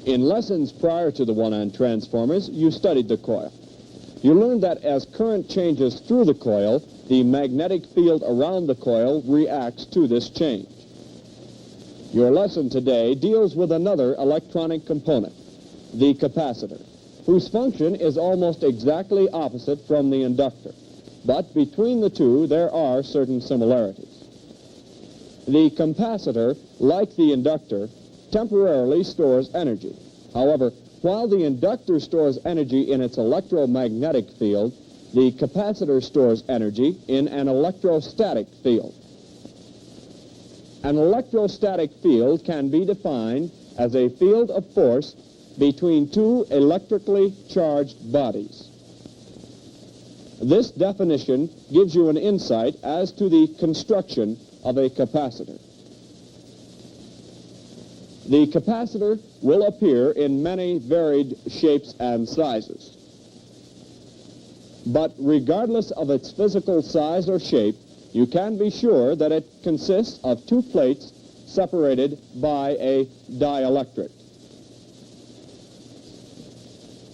In lessons prior to the one-on transformers, you studied the coil. You learned that as current changes through the coil, the magnetic field around the coil reacts to this change. Your lesson today deals with another electronic component, the capacitor, whose function is almost exactly opposite from the inductor. But between the two, there are certain similarities. The capacitor, like the inductor, temporarily stores energy. However, while the inductor stores energy in its electromagnetic field, the capacitor stores energy in an electrostatic field. An electrostatic field can be defined as a field of force between two electrically charged bodies. This definition gives you an insight as to the construction of a capacitor. The capacitor will appear in many varied shapes and sizes. But regardless of its physical size or shape, you can be sure that it consists of two plates separated by a dielectric.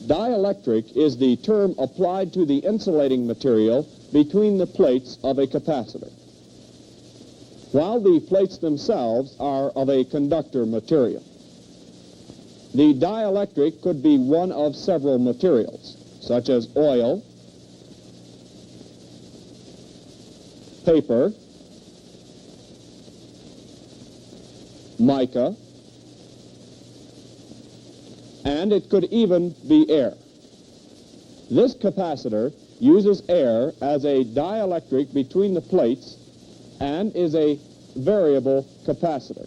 Dielectric is the term applied to the insulating material between the plates of a capacitor, while the plates themselves are of a conductor material. The dielectric could be one of several materials, such as oil, paper, mica, and it could even be air. This capacitor uses air as a dielectric between the plates and is a variable capacitor.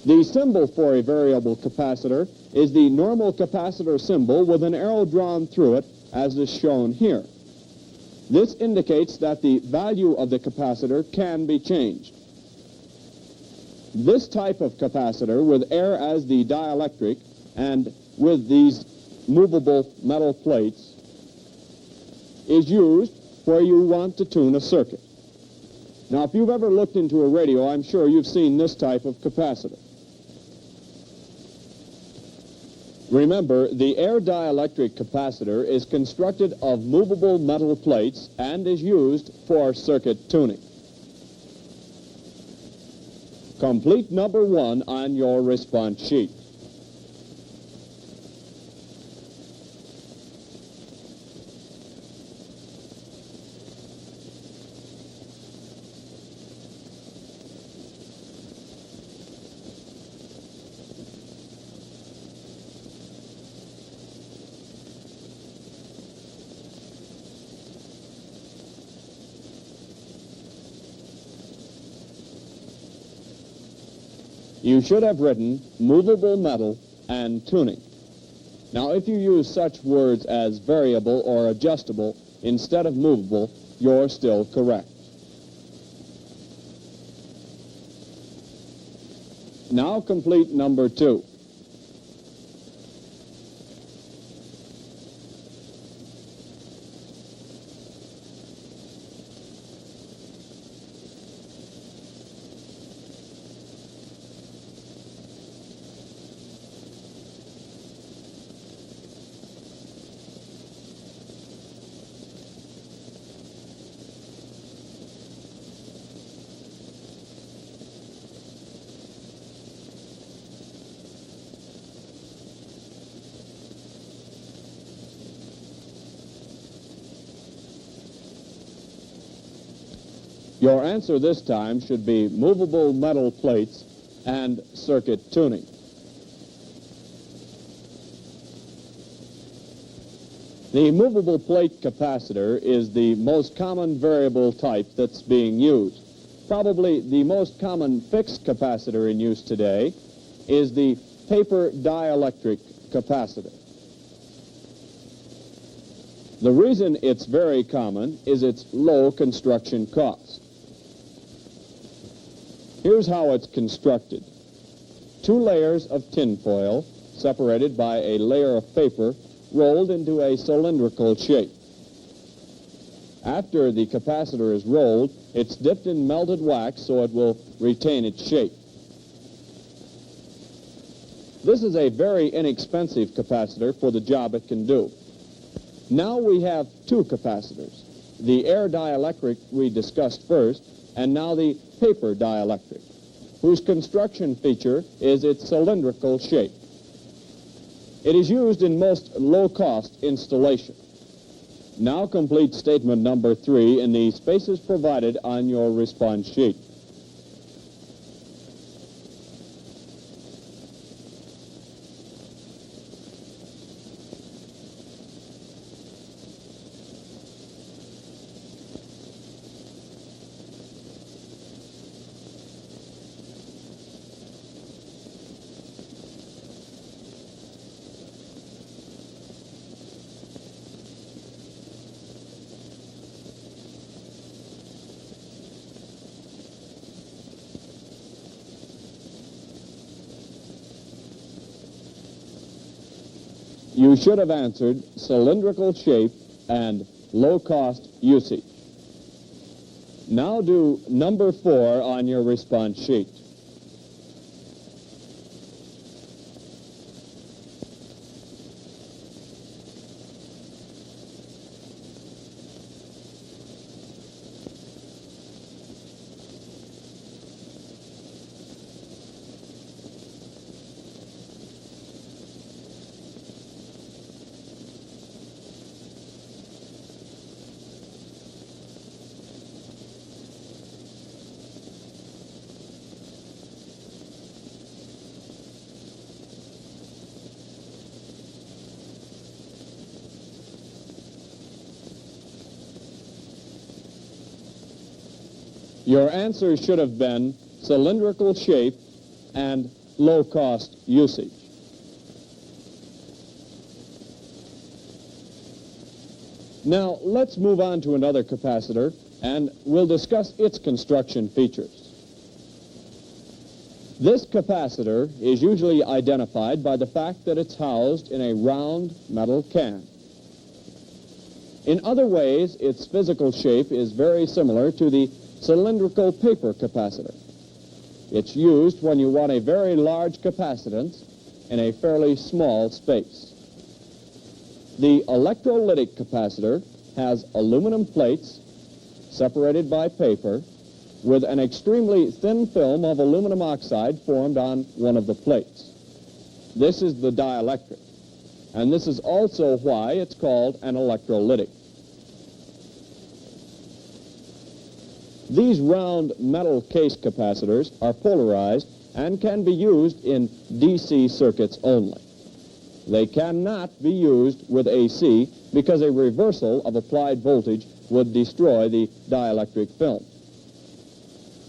The symbol for a variable capacitor is the normal capacitor symbol with an arrow drawn through it, as is shown here. This indicates that the value of the capacitor can be changed. This type of capacitor, with air as the dielectric and with these movable metal plates, is used where you want to tune a circuit. Now, if you've ever looked into a radio, I'm sure you've seen this type of capacitor. Remember, the air dielectric capacitor is constructed of movable metal plates and is used for circuit tuning. Complete number 1 on your response sheet. You should have written movable metal and tuning. Now, if you use such words as variable or adjustable instead of movable, you're still correct. Now complete number 2. Your answer this time should be movable metal plates and circuit tuning. The movable plate capacitor is the most common variable type that's being used. Probably the most common fixed capacitor in use today is the paper dielectric capacitor. The reason it's very common is its low construction cost. Here's how it's constructed. 2 layers of tinfoil separated by a layer of paper rolled into a cylindrical shape. After the capacitor is rolled, it's dipped in melted wax so it will retain its shape. This is a very inexpensive capacitor for the job it can do. Now we have two capacitors, the air dielectric we discussed first, and now the paper dielectric, whose construction feature is its cylindrical shape. It is used in most low-cost installations. Now complete statement number 3 in the spaces provided on your response sheet. You should have answered cylindrical shape and low-cost usage. Now do number 4 on your response sheet. Your answer should have been cylindrical shape and low-cost usage. Now, let's move on to another capacitor, and we'll discuss its construction features. This capacitor is usually identified by the fact that it's housed in a round metal can. In other ways, its physical shape is very similar to the cylindrical paper capacitor. It's used when you want a very large capacitance in a fairly small space. The electrolytic capacitor has aluminum plates separated by paper with an extremely thin film of aluminum oxide formed on one of the plates. This is the dielectric, and this is also why it's called an electrolytic. These round metal case capacitors are polarized and can be used in DC circuits only. They cannot be used with AC because a reversal of applied voltage would destroy the dielectric film.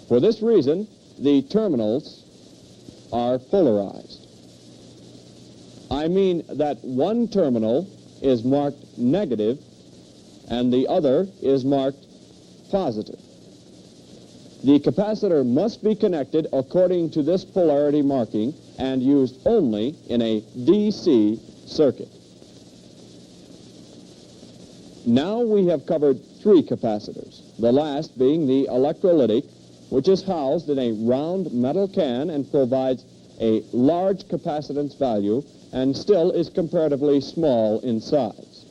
For this reason, the terminals are polarized. I mean that one terminal is marked negative and the other is marked positive. The capacitor must be connected according to this polarity marking and used only in a DC circuit. Now we have covered 3 capacitors, the last being the electrolytic, which is housed in a round metal can and provides a large capacitance value and still is comparatively small in size.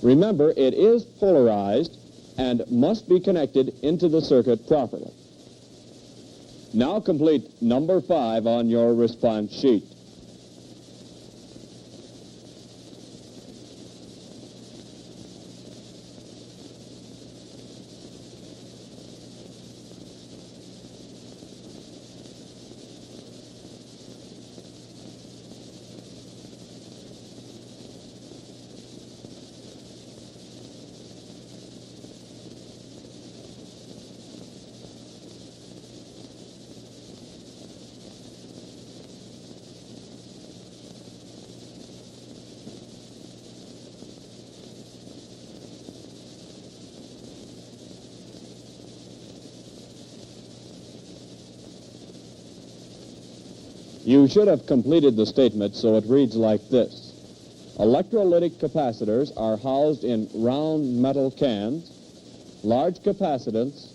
Remember, it is polarized and must be connected into the circuit properly. Now complete number 5 on your response sheet. You should have completed the statement so it reads like this. Electrolytic capacitors are housed in round metal cans, large capacitance,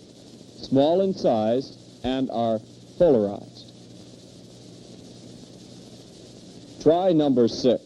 small in size, and are polarized. Try number 6.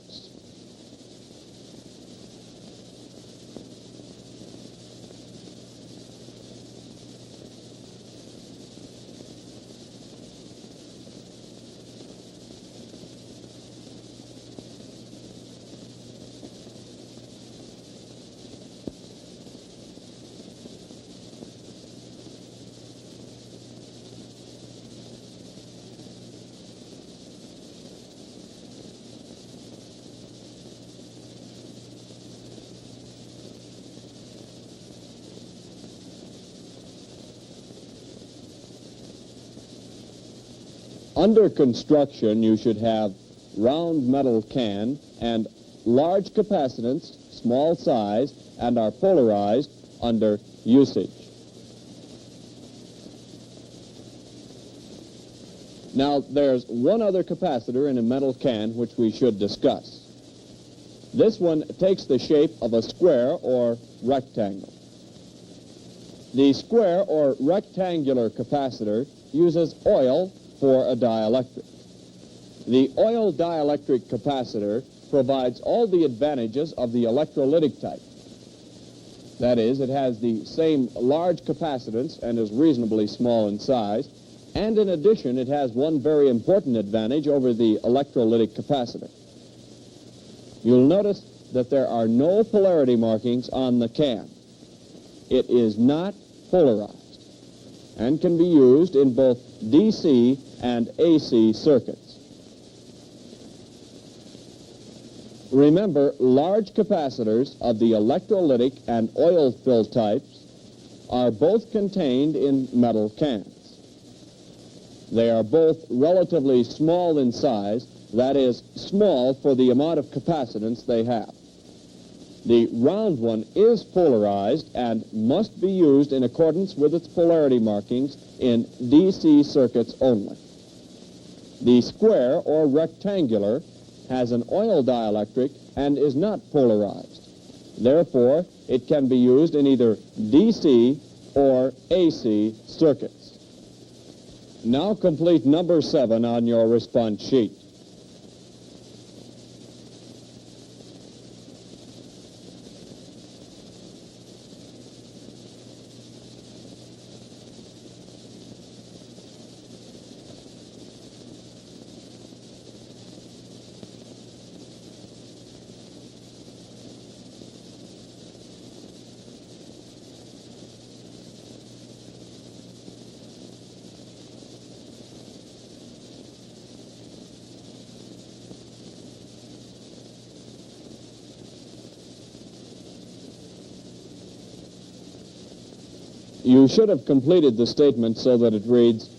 Under construction, you should have round metal can and large capacitance, small size, and are polarized under usage. Now, there's one other capacitor in a metal can which we should discuss. This one takes the shape of a square or rectangle. The square or rectangular capacitor uses oil for a dielectric. The oil dielectric capacitor provides all the advantages of the electrolytic type. That is, it has the same large capacitance and is reasonably small in size, and in addition, it has one very important advantage over the electrolytic capacitor. You'll notice that there are no polarity markings on the can. It is not polarized and can be used in both DC and AC circuits. Remember, large capacitors of the electrolytic and oil-filled types are both contained in metal cans. They are both relatively small in size, that is, small for the amount of capacitance they have. The round one is polarized and must be used in accordance with its polarity markings in DC circuits only. The square or rectangular has an oil dielectric and is not polarized. Therefore, it can be used in either DC or AC circuits. Now complete number 7 on your response sheet. You should have completed the statement so that it reads,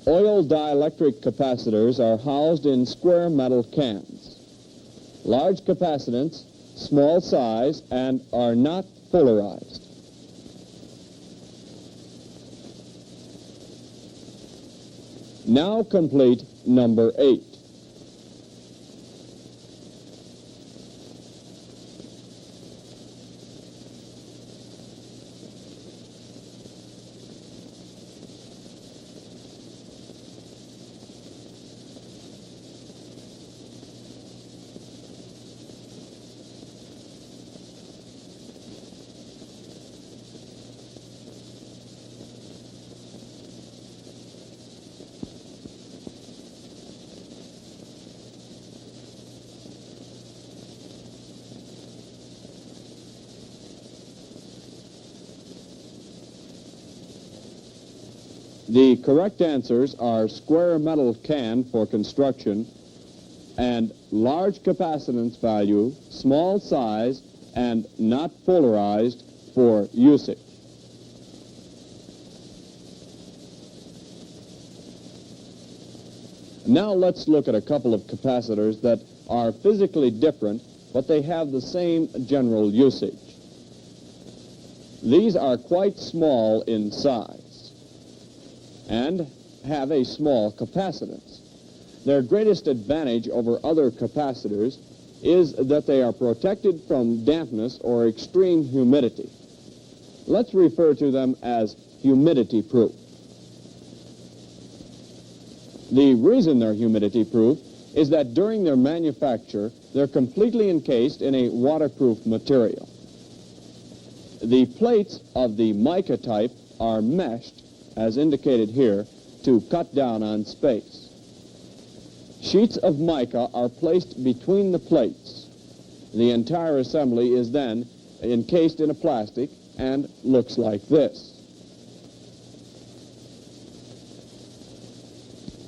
oil dielectric capacitors are housed in square metal cans. Large capacitance, small size, and are not polarized. Now complete number 8. The correct answers are square metal can for construction and large capacitance value, small size, and not polarized for usage. Now let's look at a couple of capacitors that are physically different, but they have the same general usage. These are quite small in size and have a small capacitance. Their greatest advantage over other capacitors is that they are protected from dampness or extreme humidity. Let's refer to them as humidity-proof. The reason they're humidity-proof is that during their manufacture, they're completely encased in a waterproof material. The plates of the mica type are meshed, as indicated here, to cut down on space. Sheets of mica are placed between the plates. The entire assembly is then encased in a plastic and looks like this.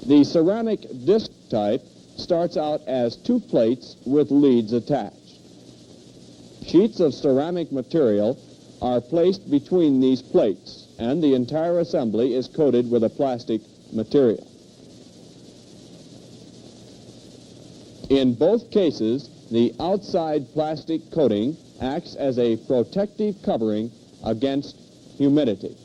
The ceramic disc type starts out as two plates with leads attached. Sheets of ceramic material are placed between these plates, and the entire assembly is coated with a plastic material. In both cases, the outside plastic coating acts as a protective covering against humidity.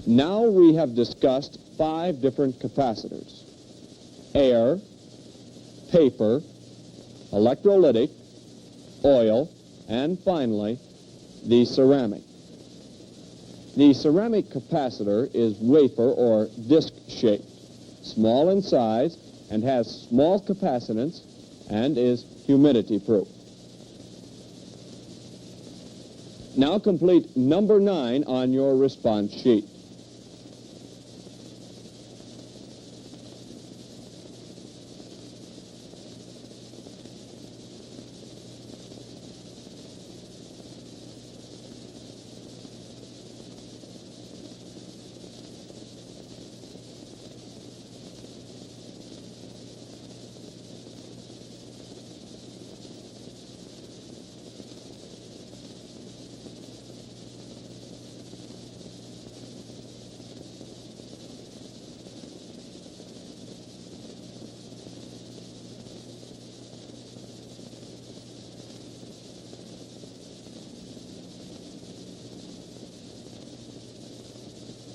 Now we have discussed 5 different capacitors: air, paper, electrolytic, oil, and finally, the ceramic. The ceramic capacitor is wafer or disc-shaped, small in size, and has small capacitance, and is humidity-proof. Now complete number 9 on your response sheet.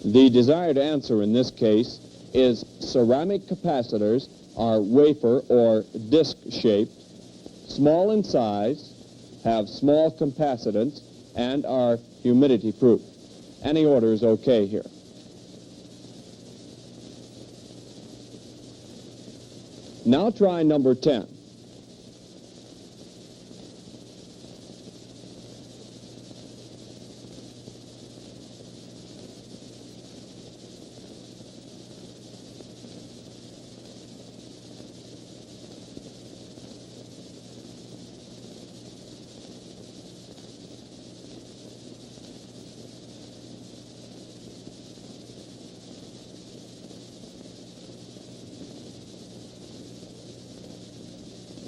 The desired answer in this case is ceramic capacitors are wafer or disc-shaped, small in size, have small capacitance, and are humidity-proof. Any order is okay here. Now try number 10.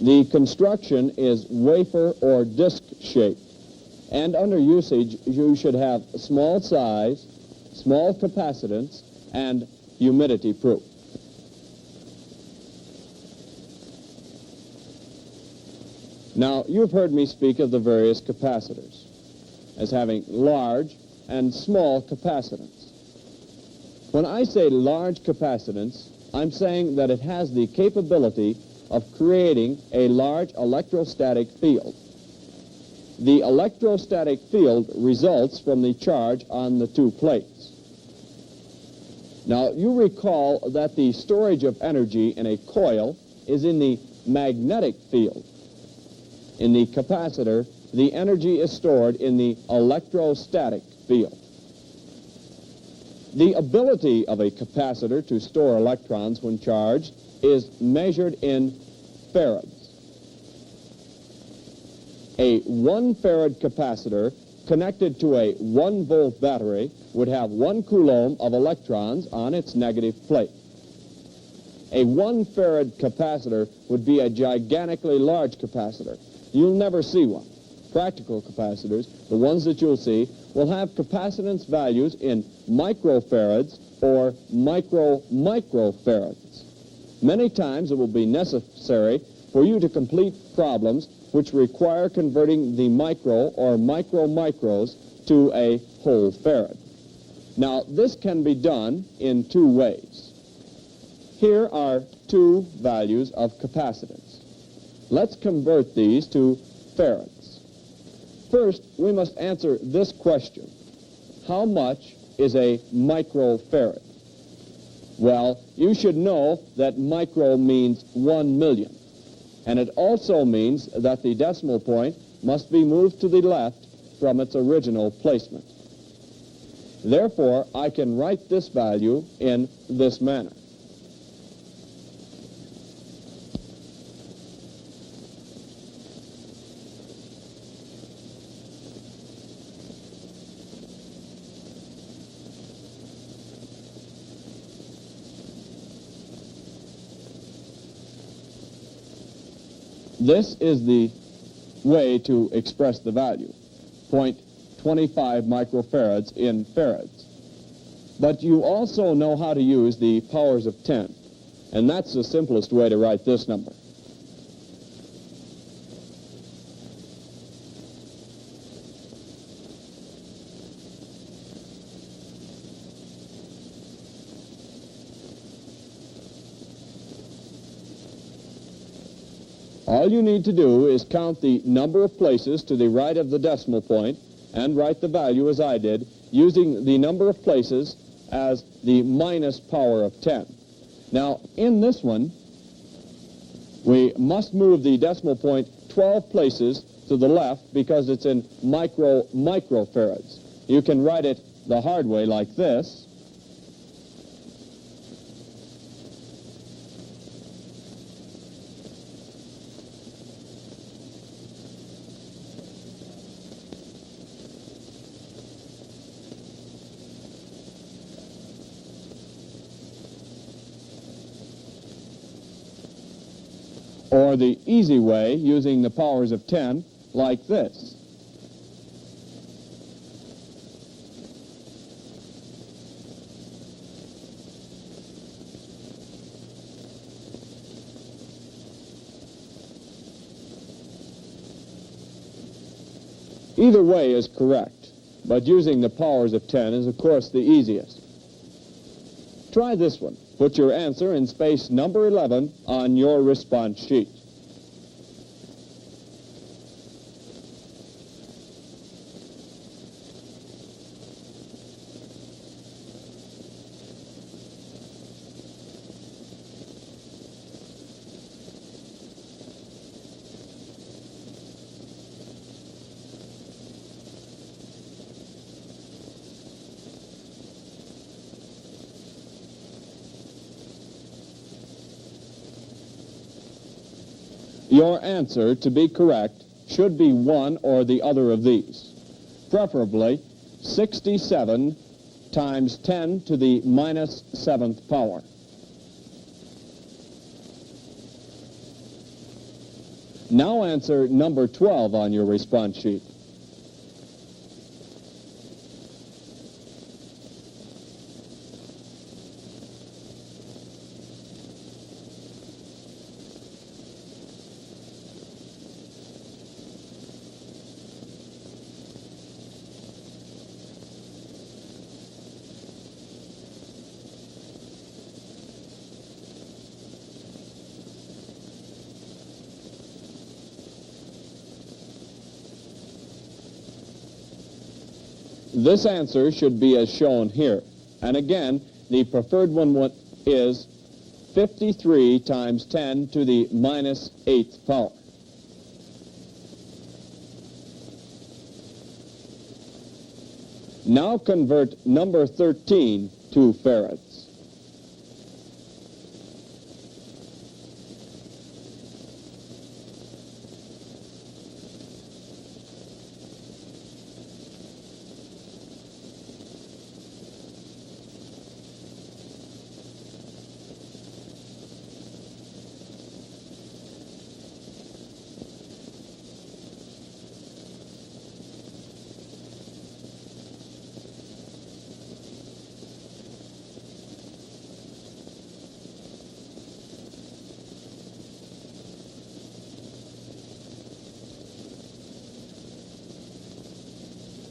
The construction is wafer or disc shaped, and under usage you should have small size, small capacitance, and humidity proof. Now, you've heard me speak of the various capacitors as having large and small capacitance. When I say large capacitance, I'm saying that it has the capability of creating a large electrostatic field. The electrostatic field results from the charge on the two plates. Now, you recall that the storage of energy in a coil is in the magnetic field. In the capacitor, the energy is stored in the electrostatic field. The ability of a capacitor to store electrons when charged is measured in farads. A 1 farad capacitor connected to a 1-volt battery would have 1 coulomb of electrons on its negative plate. A 1 farad capacitor would be a gigantically large capacitor. You'll never see one. Practical capacitors, the ones that you'll see, will have capacitance values in microfarads or microfarads. Many times it will be necessary for you to complete problems which require converting the micro or micros to a whole farad. Now, this can be done in 2 ways. Here are 2 values of capacitance. Let's convert these to farads. First, we must answer this question. How much is a microfarad? Well, you should know that micro means 1 million. And it also means that the decimal point must be moved to the left from its original placement. Therefore, I can write this value in this manner. This is the way to express the value, 0.25 microfarads in farads. But you also know how to use the powers of 10, and that's the simplest way to write this number. All you need to do is count the number of places to the right of the decimal point and write the value as I did, using the number of places as the minus power of 10. Now, in this one, we must move the decimal point 12 places to the left because it's in microfarads. You can write it the hard way like this. Or the easy way, using the powers of 10, like this. Either way is correct, but using the powers of 10 is, of course, the easiest. Try this one. Put your answer in space number 11 on your response sheet. Your answer, to be correct, should be one or the other of these, preferably 67 times 10 to the minus 7th power. Now answer number 12 on your response sheet. This answer should be as shown here. And again, the preferred one is 53 times 10 to the minus 8th power. Now convert number 13 to farads.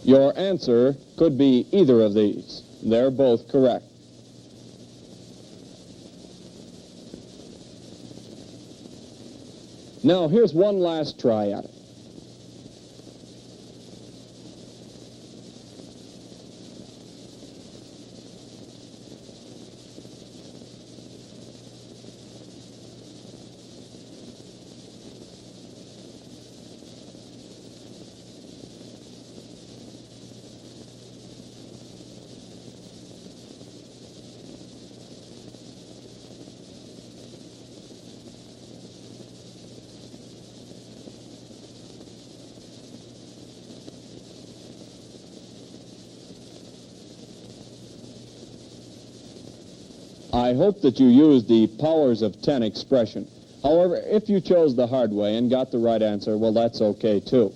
Your answer could be either of these. They're both correct. Now, here's one last try at it. I hope that you used the powers of 10 expression. However, if you chose the hard way and got the right answer, well, that's okay too.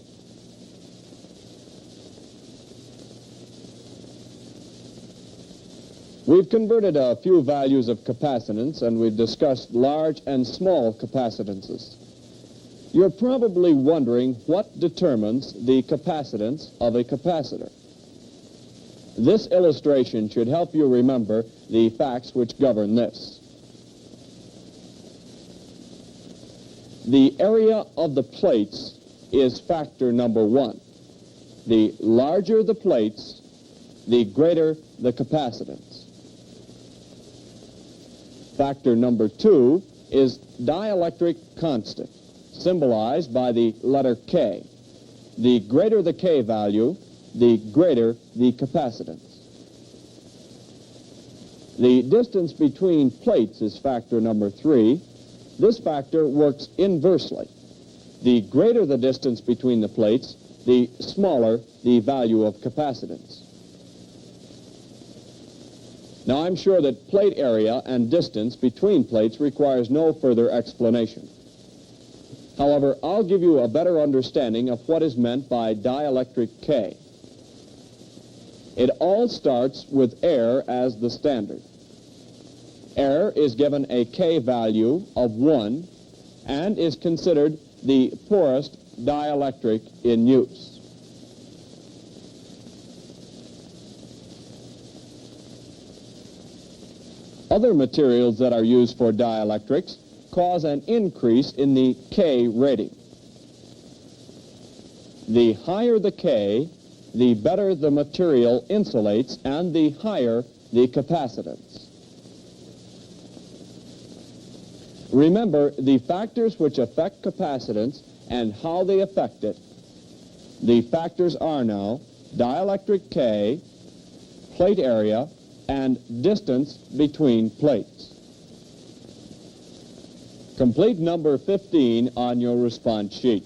We've converted a few values of capacitance, and we've discussed large and small capacitances. You're probably wondering what determines the capacitance of a capacitor. This illustration should help you remember the facts which govern this. The area of the plates is factor number 1. The larger the plates, the greater the capacitance. Factor number 2 is dielectric constant, symbolized by the letter K. The greater the K value, the greater the capacitance. The distance between plates is factor number 3. This factor works inversely. The greater the distance between the plates, the smaller the value of capacitance. Now, I'm sure that plate area and distance between plates requires no further explanation. However, I'll give you a better understanding of what is meant by dielectric K. It all starts with air as the standard. Air is given a K value of 1 and is considered the poorest dielectric in use. Other materials that are used for dielectrics cause an increase in the K rating. The higher the K, the better the material insulates and the higher the capacitance. Remember the factors which affect capacitance and how they affect it. The factors are now dielectric K, plate area, and distance between plates. Complete number 15 on your response sheet.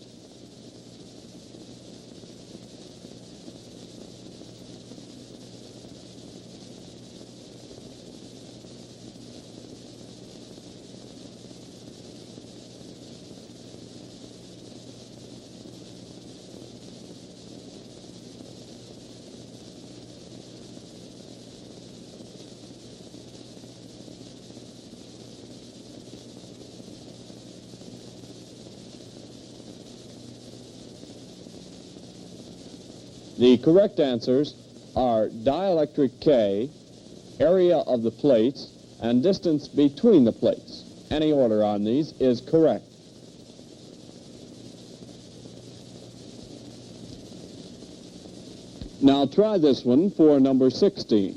The correct answers are dielectric K, area of the plates, and distance between the plates. Any order on these is correct. Now try this one for number 16.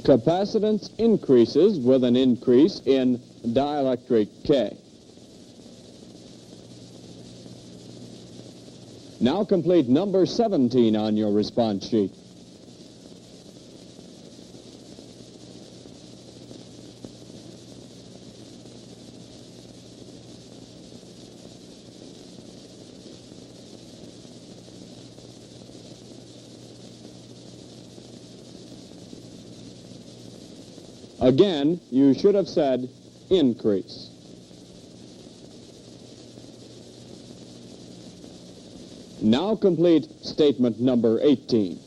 Capacitance increases with an increase in dielectric K. Now complete number 17 on your response sheet. Again, you should have said increase. Now complete statement number 18.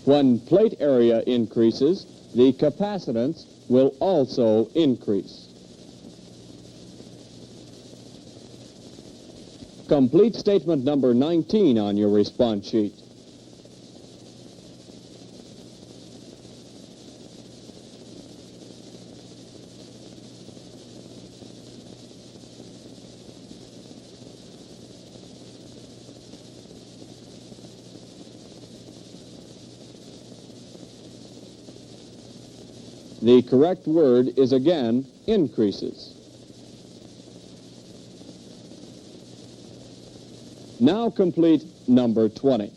When plate area increases, the capacitance will also increase. Complete statement number 19 on your response sheet. The correct word is again increases. Now complete number 20.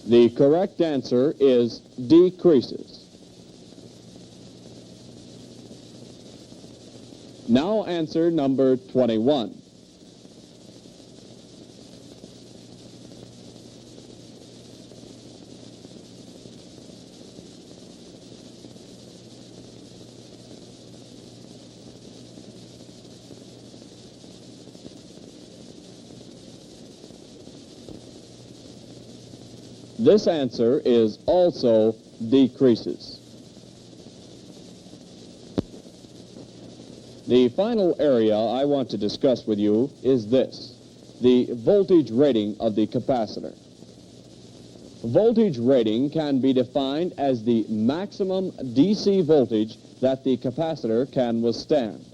The correct answer is decreases. Now answer number 21. This answer is also decreases. The final area I want to discuss with you is this, the voltage rating of the capacitor. Voltage rating can be defined as the maximum DC voltage that the capacitor can withstand.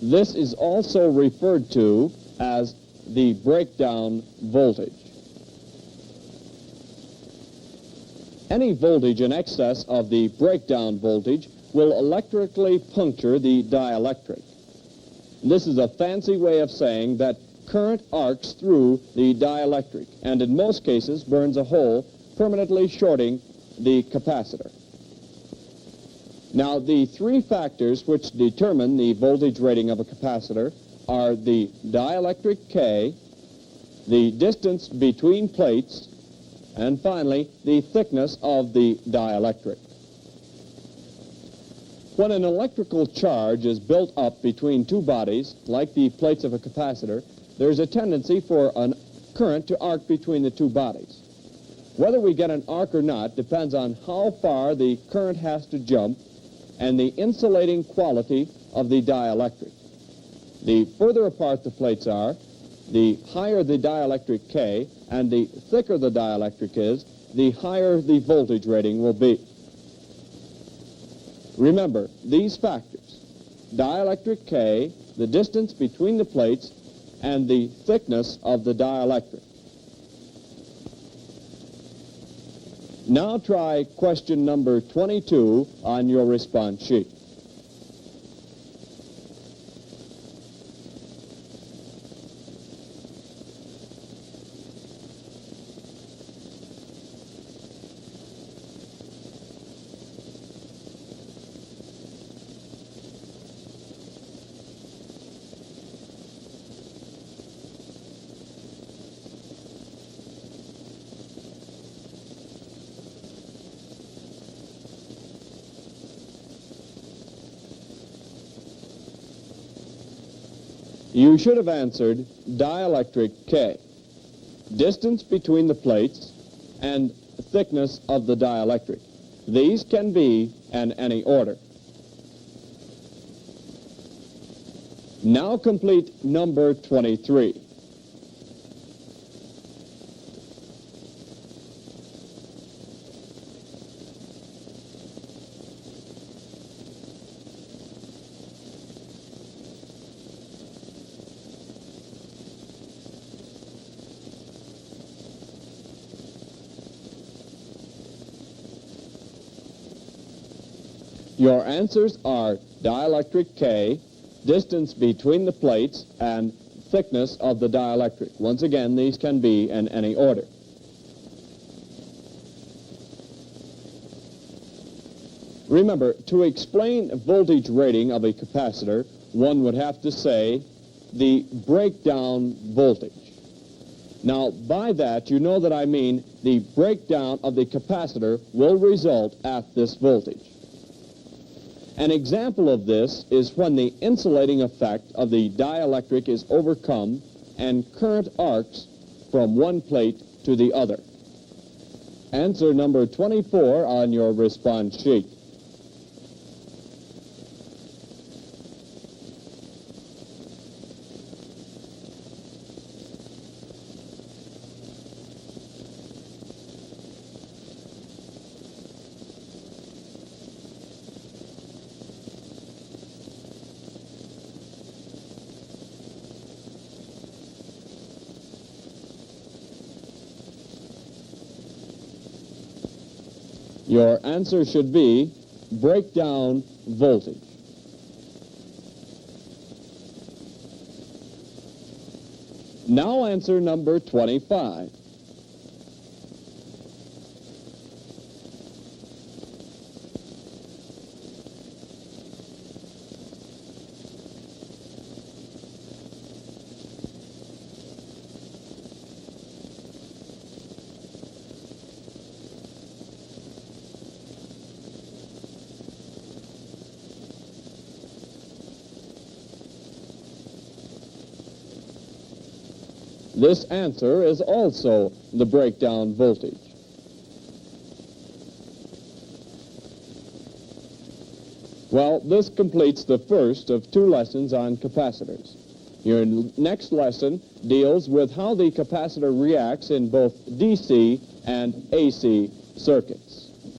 This is also referred to as the breakdown voltage. Any voltage in excess of the breakdown voltage will electrically puncture the dielectric. This is a fancy way of saying that current arcs through the dielectric and in most cases burns a hole, permanently shorting the capacitor. Now, the three factors which determine the voltage rating of a capacitor are the dielectric K, the distance between plates, and finally, the thickness of the dielectric. When an electrical charge is built up between two bodies, like the plates of a capacitor, there's a tendency for a current to arc between the two bodies. Whether we get an arc or not depends on how far the current has to jump and the insulating quality of the dielectric. The further apart the plates are, the higher the dielectric K, and the thicker the dielectric is, the higher the voltage rating will be. Remember, these factors, dielectric K, the distance between the plates, and the thickness of the dielectric. Now try question number 22 on your response sheet. You should have answered dielectric K, distance between the plates, and thickness of the dielectric. These can be in any order. Now complete number 23. Your answers are dielectric K, distance between the plates, and thickness of the dielectric. Once again, these can be in any order. Remember, to explain voltage rating of a capacitor, one would have to say the breakdown voltage. Now, by that, you know that I mean the breakdown of the capacitor will result at this voltage. An example of this is when the insulating effect of the dielectric is overcome and current arcs from one plate to the other. Answer number 24 on your response sheet. Your answer should be breakdown voltage. Now answer number 25. This answer is also the breakdown voltage. Well, this completes the first of 2 lessons on capacitors. Your next lesson deals with how the capacitor reacts in both DC and AC circuits.